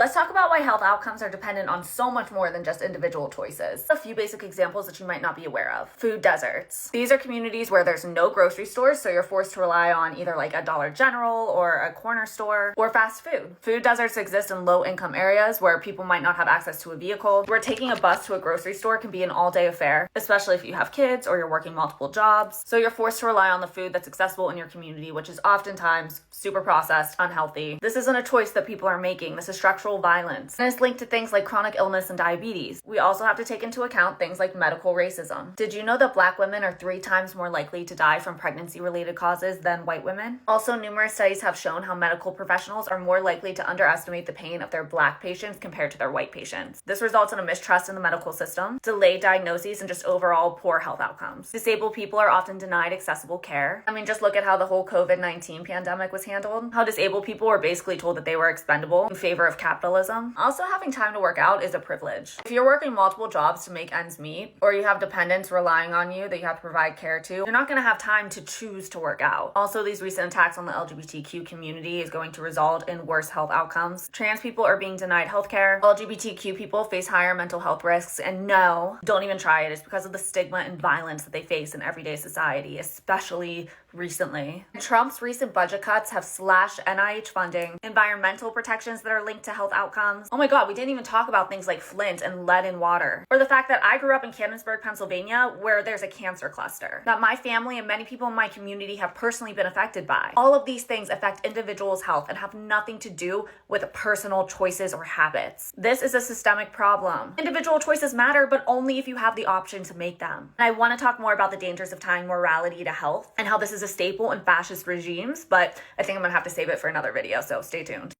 Let's talk about why health outcomes are dependent on so much more than just individual choices. A few basic examples that you might not be aware of. Food deserts. These are communities where there's no grocery stores, so you're forced to rely on either like a Dollar General or a corner store or fast food. Food deserts exist in low-income areas where people might not have access to a vehicle, where taking a bus to a grocery store can be an all-day affair, especially if you have kids or you're working multiple jobs. So you're forced to rely on the food that's accessible in your community, which is oftentimes super processed, unhealthy. This isn't a choice that people are making. This is structural violence, and it's linked to things like chronic illness and diabetes. We also have to take into account things like medical racism. Did you know that Black women are 3 times more likely to die from pregnancy-related causes than white women? Also, numerous studies have shown how medical professionals are more likely to underestimate the pain of their Black patients compared to their white patients. This results in a mistrust in the medical system, delayed diagnoses, and just overall poor health outcomes. Disabled people are often denied accessible care. I mean, just look at how the whole COVID-19 pandemic was handled. How disabled people were basically told that they were expendable in favor of capitalism. Also, having time to work out is a privilege. If you're working multiple jobs to make ends meet, or you have dependents relying on you that you have to provide care to, you're not going to have time to choose to work out. Also, these recent attacks on the LGBTQ community is going to result in worse health outcomes. Trans people are being denied healthcare. LGBTQ people face higher mental health risks, and no, don't even try it. It's because of the stigma and violence that they face in everyday society, especially recently. Trump's recent budget cuts have slashed NIH funding, environmental protections that are linked to health outcomes. Oh my God, we didn't even talk about things like flint and lead in water. Or the fact that I grew up in Canonsburg, Pennsylvania, where there's a cancer cluster that my family and many people in my community have personally been affected by. All of these things affect individuals' health and have nothing to do with personal choices or habits. This is a systemic problem. Individual choices matter, but only if you have the option to make them. And I want to talk more about the dangers of tying morality to health and how this is a staple in fascist regimes, but I think I'm gonna have to save it for another video, so stay tuned.